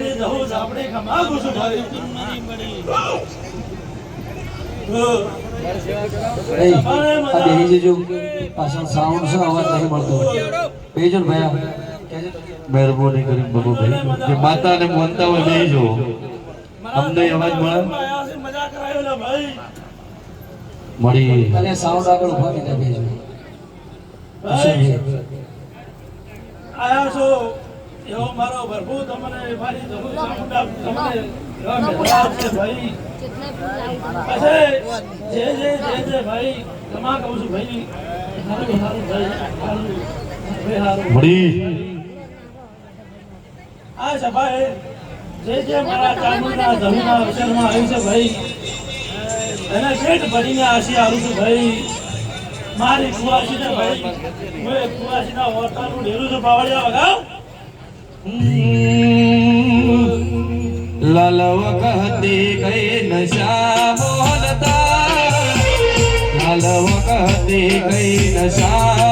આપણે જવું આપણે કમાવું છું ભાઈ સાઉન્ડ છે અવાજ નહીં મળતો બેજો ભાઈ મહેરબાની કરી બાબુ ભાઈ જે માતાને માનતા હોય બેજો અમને અવાજ મળે મજા કરાયો ને ભાઈ મળી અને સાઉન્ડ આગળ ઉભા કરીને બેજો આયા છો એવો મારો પ્રભુ તમને મારી જરૂર તમને ભાઈ જે ભાઈ તમા કહું છું ભાઈ મળી આ સભાએ જે મારા ચામુંડા ધરુના અવસરમાં આવ્યું છે ભાઈ એને પેટ ભરીને આશી આવું છું ભાઈ મારી કુવાસીને ભાઈ મેં કુવાસીના ઓરતાનું ઢેરું છું પાવડિયા વગાવ લાલવ કહતી ગઈ નશા બોલતા લાલવ કહતી ગઈ નશા